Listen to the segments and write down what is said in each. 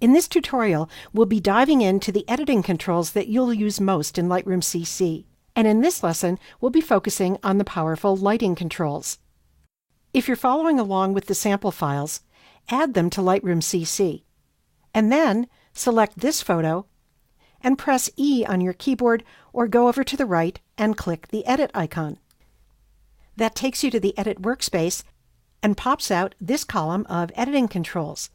In this tutorial, we'll be diving into the editing controls that you'll use most in Lightroom CC. And in this lesson, we'll be focusing on the powerful lighting controls. If you're following along with the sample files, add them to Lightroom CC. And then select this photo and press E on your keyboard or go over to the right and click the Edit icon. That takes you to the Edit workspace and pops out this column of editing controls.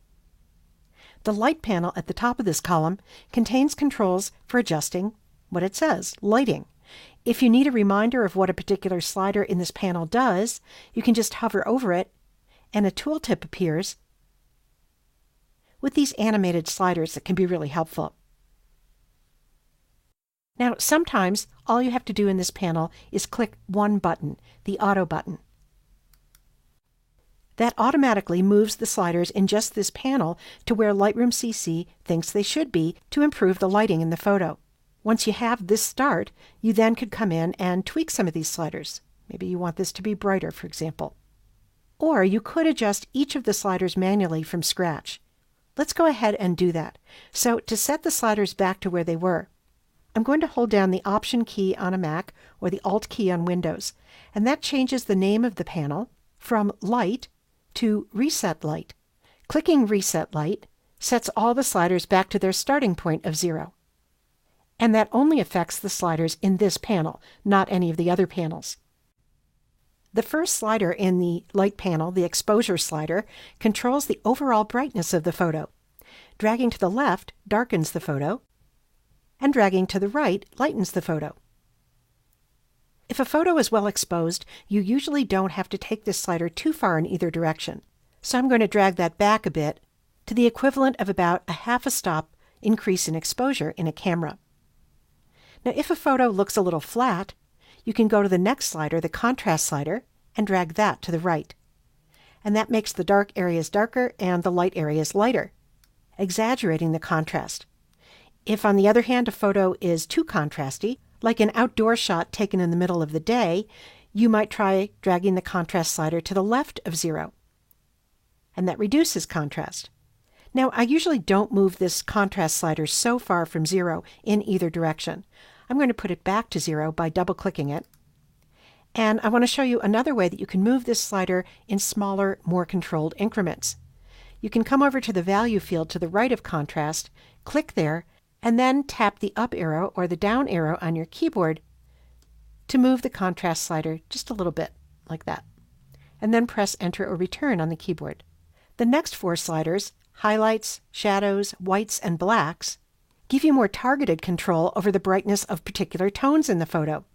The light panel at the top of this column contains controls for adjusting what it says, lighting. If you need a reminder of what a particular slider in this panel does, you can just hover over it and a tooltip appears with these animated sliders that can be really helpful. Now, sometimes all you have to do in this panel is click one button, the Auto button. That automatically moves the sliders in just this panel to where Lightroom CC thinks they should be to improve the lighting in the photo. Once you have this start, you then could come in and tweak some of these sliders. Maybe you want this to be brighter, for example. Or you could adjust each of the sliders manually from scratch. Let's go ahead and do that. So to set the sliders back to where they were, I'm going to hold down the Option key on a Mac or the Alt key on Windows, and that changes the name of the panel from Light to Reset Light. Clicking Reset Light sets all the sliders back to their starting point of 0. And that only affects the sliders in this panel, not any of the other panels. The first slider in the light panel, the exposure slider, controls the overall brightness of the photo. Dragging to the left darkens the photo, and dragging to the right lightens the photo. If a photo is well exposed, you usually don't have to take this slider too far in either direction. So I'm going to drag that back a bit to the equivalent of about a half a stop increase in exposure in a camera. Now, if a photo looks a little flat, you can go to the next slider, the contrast slider, and drag that to the right. And that makes the dark areas darker and the light areas lighter, exaggerating the contrast. If, on the other hand, a photo is too contrasty, like an outdoor shot taken in the middle of the day, you might try dragging the contrast slider to the left of 0. And that reduces contrast. Now, I usually don't move this contrast slider so far from 0 in either direction. I'm going to put it back to 0 by double-clicking it. And I want to show you another way that you can move this slider in smaller, more controlled increments. You can come over to the Value field to the right of Contrast, click there, and then tap the up arrow or the down arrow on your keyboard to move the contrast slider just a little bit, like that. And then press Enter or Return on the keyboard. The next 4 sliders, Highlights, Shadows, Whites, and Blacks, give you more targeted control over the brightness of particular tones in the photo.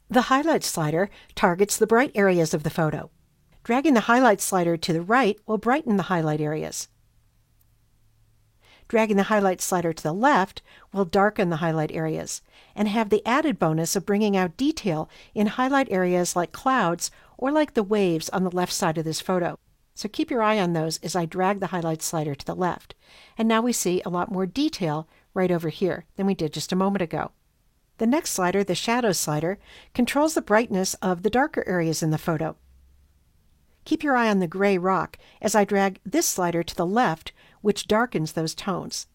The Highlights slider targets the bright areas of the photo. Dragging the Highlights slider to the right will brighten the highlight areas. Dragging the highlight slider to the left will darken the highlight areas and have the added bonus of bringing out detail in highlight areas like clouds or like the waves on the left side of this photo. So keep your eye on those as I drag the highlight slider to the left. And now we see a lot more detail right over here than we did just a moment ago. The next slider, the Shadows slider, controls the brightness of the darker areas in the photo. Keep your eye on the gray rock as I drag this slider to the left, which darkens those tones.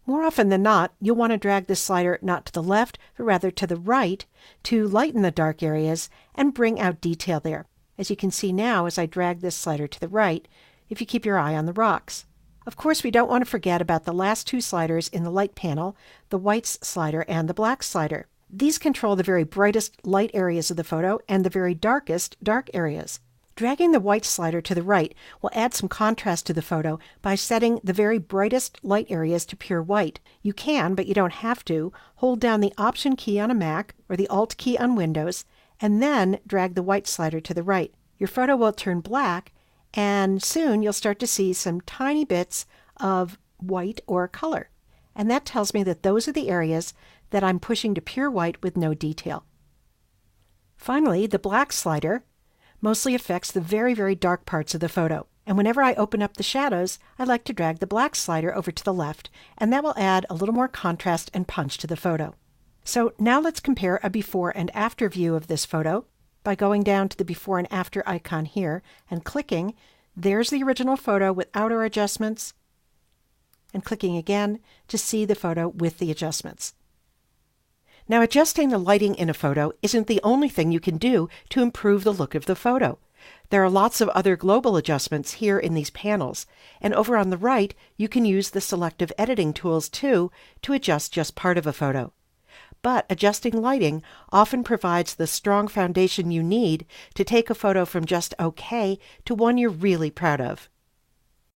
More often than not, you'll want to drag this slider not to the left, but rather to the right to lighten the dark areas and bring out detail there. As you can see now, as I drag this slider to the right, if you keep your eye on the rocks. Of course, we don't want to forget about the last 2 sliders in the light panel, the Whites slider and the Blacks slider. These control the very brightest light areas of the photo and the very darkest dark areas. Dragging the White slider to the right will add some contrast to the photo by setting the very brightest light areas to pure white. You can, but you don't have to, hold down the Option key on a Mac or the Alt key on Windows and then drag the White slider to the right. Your photo will turn black and soon you'll start to see some tiny bits of white or color. And that tells me that those are the areas that I'm pushing to pure white with no detail. Finally, the Black slider mostly affects the very, very dark parts of the photo. And whenever I open up the shadows, I like to drag the Black slider over to the left, and that will add a little more contrast and punch to the photo. So now let's compare a before and after view of this photo by going down to the before and after icon here and clicking. There's the original photo without our adjustments. and clicking again to see the photo with the adjustments. Now, adjusting the lighting in a photo isn't the only thing you can do to improve the look of the photo. There are lots of other global adjustments here in these panels, and over on the right, you can use the selective editing tools too to adjust just part of a photo. But adjusting lighting often provides the strong foundation you need to take a photo from just okay to one you're really proud of.